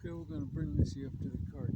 Okay, we're going to bring Missy up to the cart.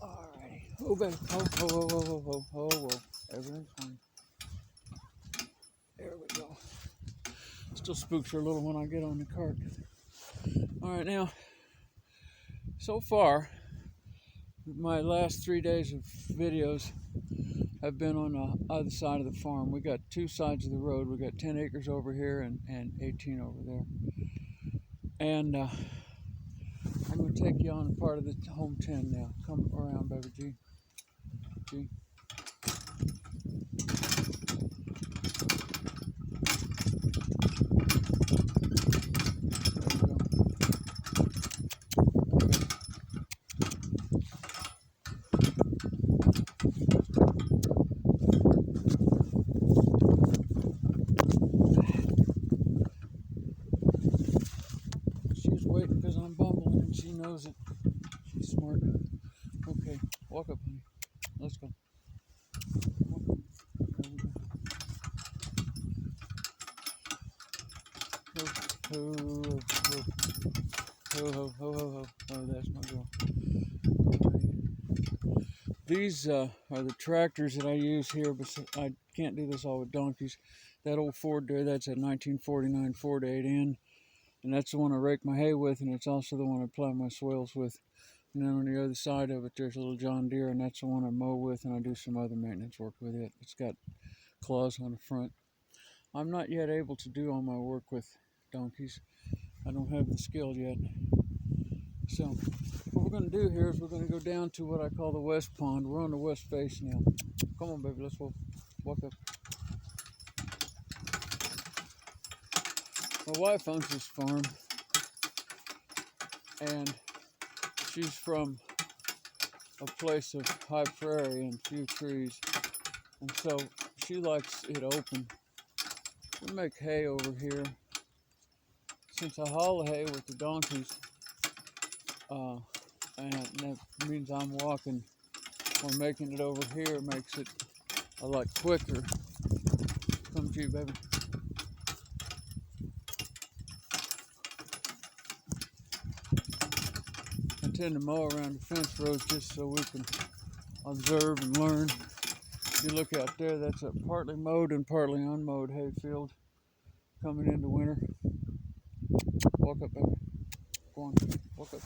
Alrighty. Oh, baby. Oh. Everything's fine. There we go. Still spooks her a little when I get on the cart. Alright, now, so far, my last 3 days of videos have been on the other side of the farm. We got two sides of the road. We got 10 acres over here and 18 over there. And I'm going to take you on a part of the home 10 now. Come around, baby G. G. She's waiting because I'm bumbling and she knows it. She's smart. Okay, walk up, honey. Let's go. Ho, oh, that's my girl. These are the tractors that I use here, but I can't do this all with donkeys. That old Ford there, that's a 1949 Ford 8N, and that's the one I rake my hay with, and it's also the one I plow my swales with. And then on the other side of it, there's a little John Deere, and that's the one I mow with, and I do some other maintenance work with it. It's got claws on the front. I'm not yet able to do all my work with donkeys. I don't have the skill yet. So what we're going to do here is we're going to go down to what I call the west pond. We're on the west face now. Come on, baby, let's walk up. My wife owns this farm, and she's from a place of high prairie and few trees, and so she likes it open. We make hay over here. Since I haul the hay with the donkeys, And that means I'm walking or making it over here makes it a lot quicker. Come to you, baby. I tend to mow around the fence rows just so we can observe and learn. If you look out there, that's a partly mowed and partly unmowed hayfield coming into winter. Walk up, baby. Go on, walk up.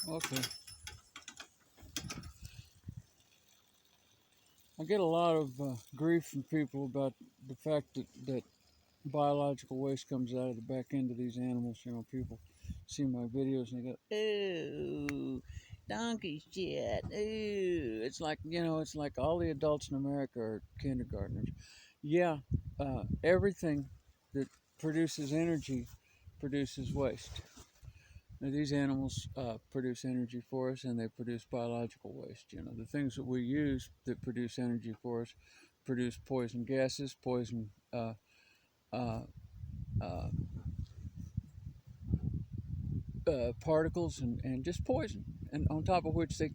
Okay. I get a lot of grief from people about the fact that biological waste comes out of the back end of these animals. You know, people see my videos and they go, "Ooh, donkey shit. Ooh." It's like, it's like all the adults in America are kindergartners. Yeah, everything that produces energy produces waste. Now, these animals produce energy for us, and they produce biological waste. You know, the things that we use that produce energy for us produce poison gases, poison uh, uh, particles, and just poison. And on top of which they,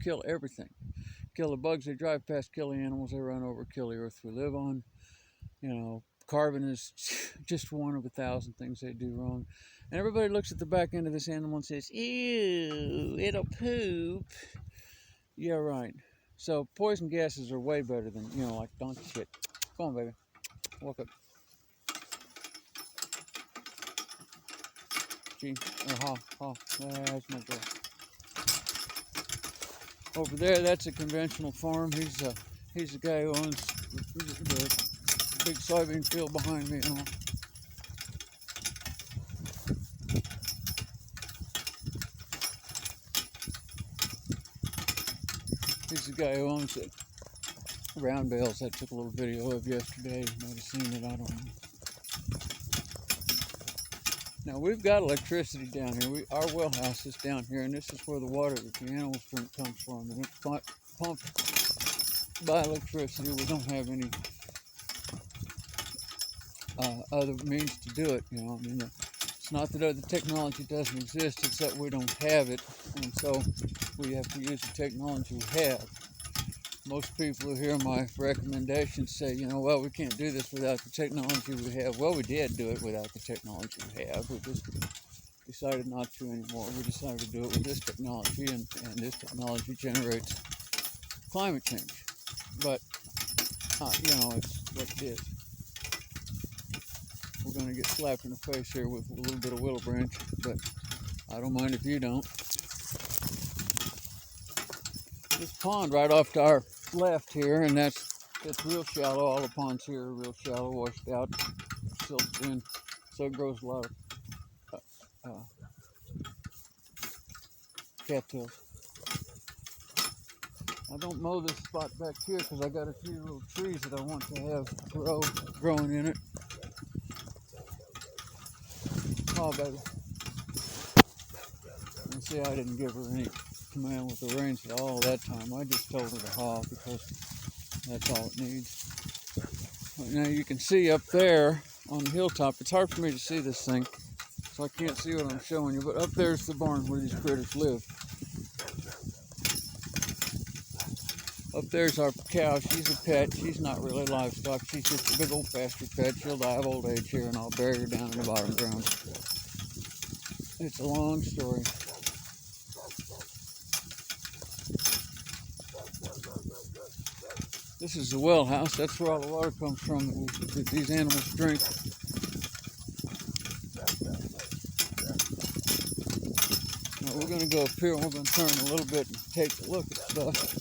kill everything. Kill the bugs they drive past, kill the animals they run over, kill the earth we live on. Carbon is just one of 1,000 things they do wrong. And everybody looks at the back end of this animal and says, "Ew, it'll poop." Yeah, right. So poison gases are way better than, like donkey shit. Come on, baby. Walk up. Gee, or ha. That's my girl. Over there, that's a conventional farm. He's the guy who owns the big soybean field behind me and all. He's the guy who owns it. Round bales I took a little video of yesterday. You might have seen it, I don't know. Now we've got electricity down here. Our well house is down here, and this is where the water that the animals drink comes from. And it's pumped by electricity. We don't have any other means to do it. It's not that other technology doesn't exist, it's that we don't have it, and so we have to use the technology we have. Most people who hear my recommendations say, well, we can't do this without the technology we have. Well, we did do it without the technology we have. We just decided not to anymore. We decided to do it with this technology, and this technology generates climate change. But, it's what it is. We're going to get slapped in the face here with a little bit of willow branch, but I don't mind if you don't. This pond right off to our left here, and it's real shallow. All the ponds here are real shallow, washed out, silted in, so it grows a lot of cattails. I don't mow this spot back here because I got a few little trees that I want to have growing in it. Oh, baby. And see, I didn't give her any command with the reins at all that time. I just told her to haul because that's all it needs. But now you can see up there on the hilltop, it's hard for me to see this thing, so I can't see what I'm showing you, but up there's the barn where these critters live. Up there's our cow. She's a pet. She's not really livestock. She's just a big old pasture pet. She'll die of old age here, and I'll bury her down in the bottom ground. It's a long story. This is the well house. That's where all the water comes from that these animals drink. Now we're gonna go up here and we're gonna turn a little bit and take a look at stuff.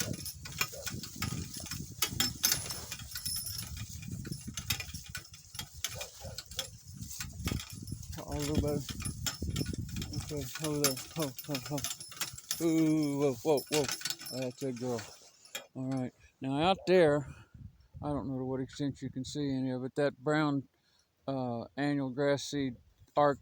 A little bit. Okay, over there. Ooh, whoa. That's a girl. All right. Now out there, I don't know to what extent you can see any of it. That brown annual grass seed arc,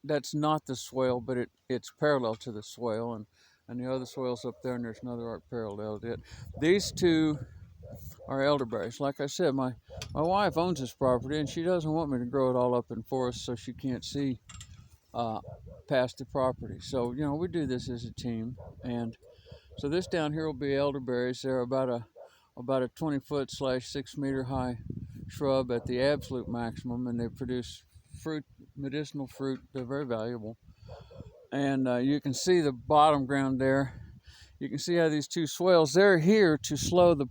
that's not the swale, but it's parallel to the swale, and the other swale's up there, and there's another arc parallel to it. These two are elderberries. Like I said, my wife owns this property, and she doesn't want me to grow it all up in forest so she can't see past the property. So we do this as a team, and so this down here will be elderberries. They're about a 20-foot / 6-meter high shrub at the absolute maximum, and they produce fruit, medicinal fruit. They're very valuable. And you can see the bottom ground there. You can see how these two swales, they're here to slow the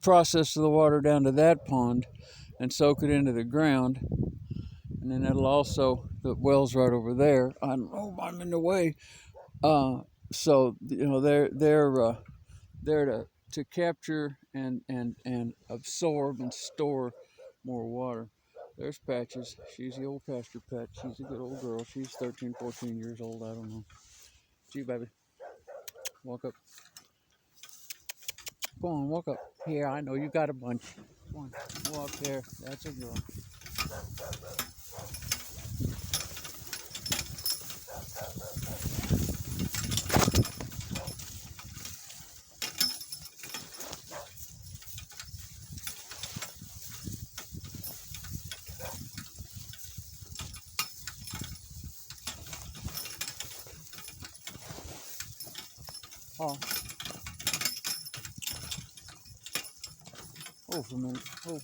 process of the water down to that pond and soak it into the ground. And then that'll also, the well's right over there. I don't know, I'm in the way. So they're there to capture and absorb and store more water. There's Patches. She's the old pasture pet. She's a good old girl. She's 13, 14 years old. I don't know. Gee, baby. Walk up. Go on, walk up. Here, I know you got a bunch. Come on, walk there. That's a girl. Oh. Oh, for a minute. Oh.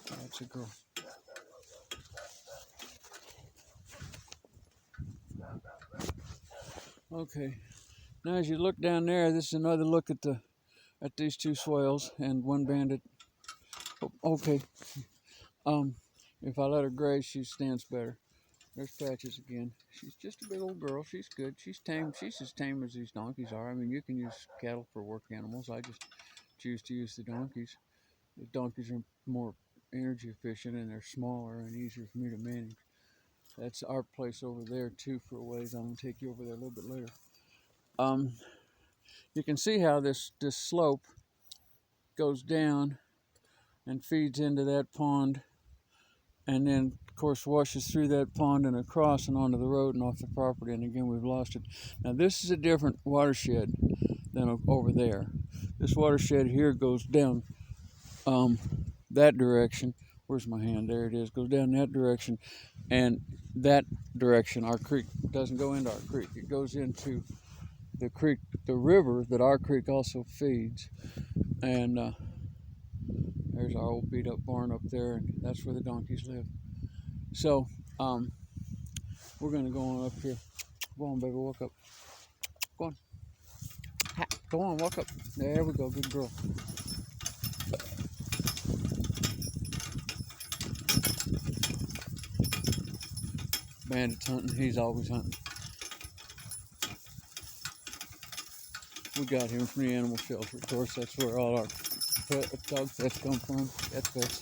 That's a girl. Okay. Now, as you look down there, this is another look at these two swales and one banded. Oh, okay. If I let her graze, she stands better. There's Patches again. She's just a big old girl. She's good. She's tame. She's as tame as these donkeys are. I mean, you can use cattle for work animals. I just choose to use the donkeys. The donkeys are more energy efficient and they're smaller and easier for me to manage. That's our place over there too for a ways. I'm gonna take you over there a little bit later. You can see how this slope goes down and feeds into that pond, and then of course washes through that pond and across and onto the road and off the property. And again, we've lost it. Now this is a different watershed than over there. This watershed here goes down that direction. Where's my hand? There it is. Goes down that direction, and that direction, our creek doesn't go into our creek. It goes into the creek, the river that our creek also feeds. And there's our old beat up barn up there, and that's where the donkeys live. So we're gonna go on up here. Go on, baby, walk up. Go on. Ha, go on, walk up. There we go, good girl. Bandit's hunting. He's always hunting. We got him from the animal shelter. Of course, that's where all our dog pets come from. Pet pets.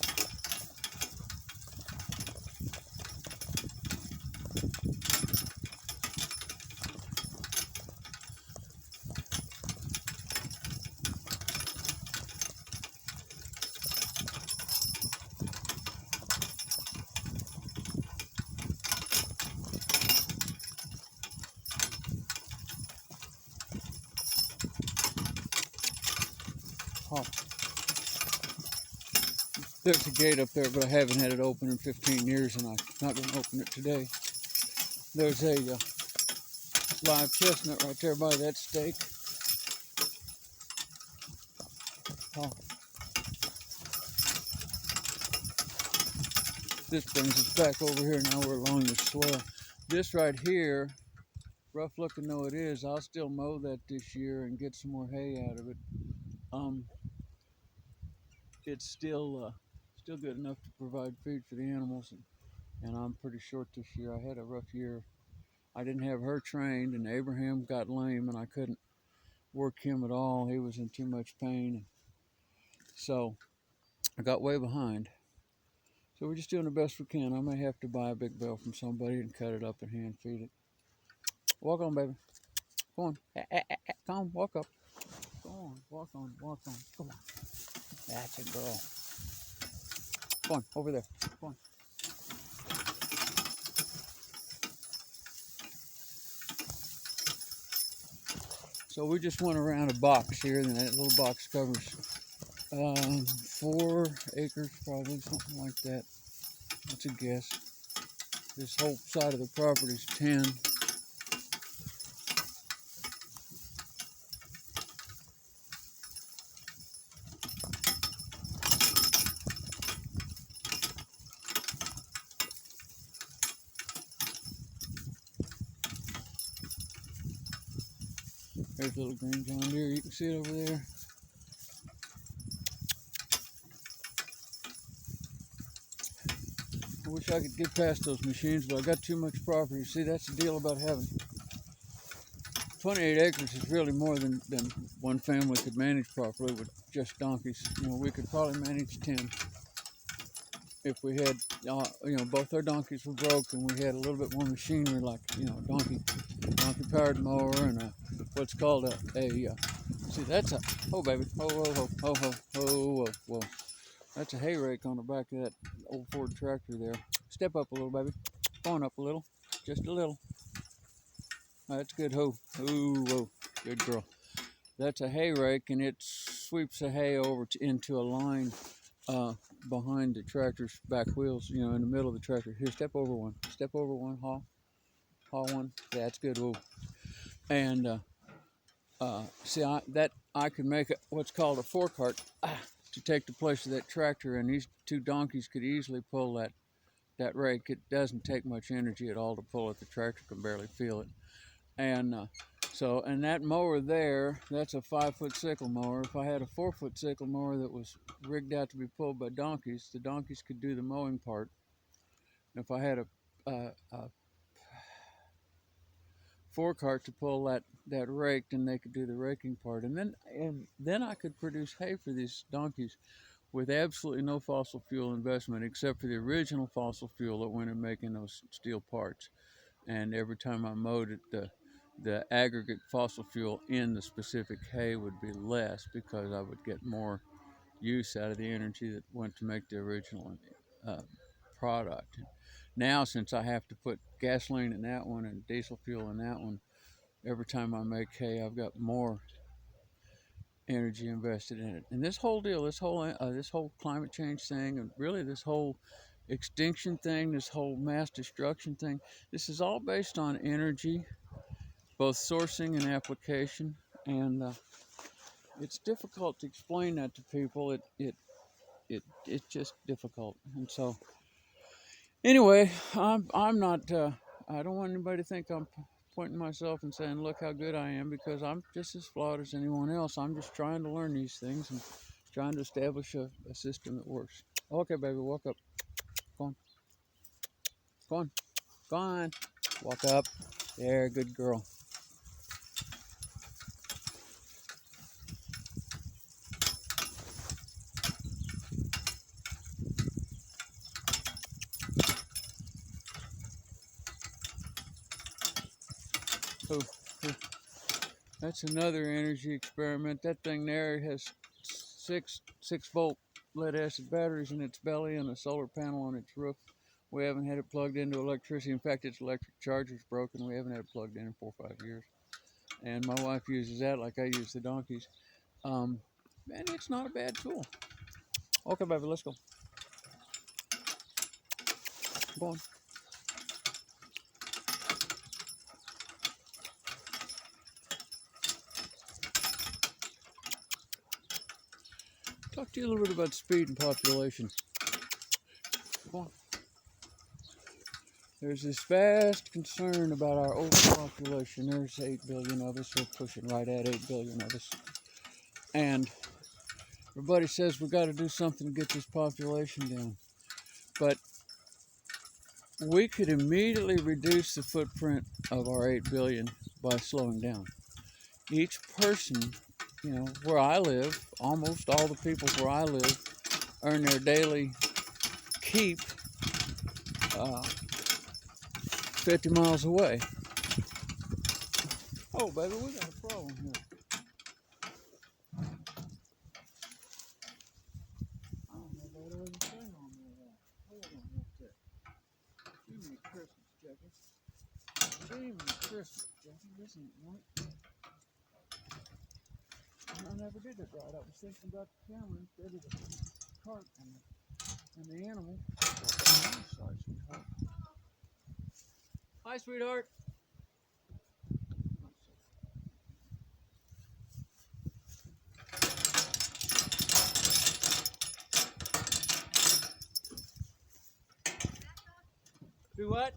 Oh. There's a gate up there, but I haven't had it open in 15 years, and I'm not going to open it today. There's a live chestnut right there by that stake. Oh. This brings us back over here. Now we're along the swell. This right here, rough looking though it is, I'll still mow that this year and get some more hay out of it. It's still good enough to provide feed for the animals. And and I'm pretty short this year. I had a rough year. I didn't have her trained, and Abraham got lame, and I couldn't work him at all. He was in too much pain, so I got way behind. So we're just doing the best we can. I may have to buy a big bell from somebody and cut it up and hand feed it. Walk on, baby. Come on. Come on, walk up. Go on, walk on, walk on. Come on. That's a girl. Come on, over there. Come on. So we just went around a box here, and that little box covers 4 acres, probably, something like that. That's a guess. This whole side of the property is 10. There's a little green John Deere. You can see it over there. I wish I could get past those machines, but I got too much property. See, that's the deal about having 28 acres is really more than one family could manage properly with just donkeys. You know, we could probably manage 10 if we had, both our donkeys were broke and we had a little bit more machinery, like, donkey powered mower and what's called see, that's a, oh baby, whoa. That's a hay rake on the back of that old Ford tractor there. Step up a little, baby. Go on up a little, just a little. That's good, whoa, good girl. That's a hay rake, and it sweeps the hay over into a line behind the tractor's back wheels, in the middle of the tractor. Here, step over one, haul one. That's good, whoa. And see, I could make what's called a forecart to take the place of that tractor, and these 2 donkeys could easily pull that rake. It doesn't take much energy at all to pull it. The tractor can barely feel it. And and that mower there, that's a 5-foot sickle mower. If I had a 4-foot sickle mower that was rigged out to be pulled by donkeys, the donkeys could do the mowing part. And if I had a forecart to pull that rake, then they could do the raking part. And then I could produce hay for these donkeys with absolutely no fossil fuel investment, except for the original fossil fuel that went in making those steel parts. And every time I mowed it, the aggregate fossil fuel in the specific hay would be less, because I would get more use out of the energy that went to make the original product. Now, since I have to put gasoline in that one and diesel fuel in that one, every time I make hay, I've got more energy invested in it. And this whole deal, this whole climate change thing, and really this whole extinction thing, this whole mass destruction thing, this is all based on energy, both sourcing and application. And it's difficult to explain that to people. It's just difficult. And so anyway, I'm not. I don't want anybody to think I'm pointing myself and saying, "Look how good I am," because I'm just as flawed as anyone else. I'm just trying to learn these things and trying to establish a system that works. Okay, baby, walk up. Go on. Go on. Go on. Walk up. There, good girl. Oh, oh. That's another energy experiment. That thing there has six volt lead acid batteries in its belly and a solar panel on its roof. We haven't had it plugged into electricity. In fact, its electric charger's broken. We haven't had it plugged in 4 or 5 years. And my wife uses that like I use the donkeys. And it's not a bad tool. Okay, baby, let's go. Go on. Talk to you a little bit about speed and population. Go on. There's this vast concern about our overpopulation. There's 8 billion of us. We're pushing right at 8 billion of us. And everybody says we've got to do something to get this population down. But we could immediately reduce the footprint of our 8 billion by slowing down. Each person, where I live, almost all the people where I live earn their daily keep 50 miles away. Oh, baby, we got a problem here. I don't know if there was a thing on there. Hold on, what's that? Jiminy Christmas, Jackie. Jiminy Christmas, Jackie. This ain't right. I never did it right. I was thinking about the camera instead of the cart and the animal. Sorry, sweetheart. Hi, sweetheart. Do what?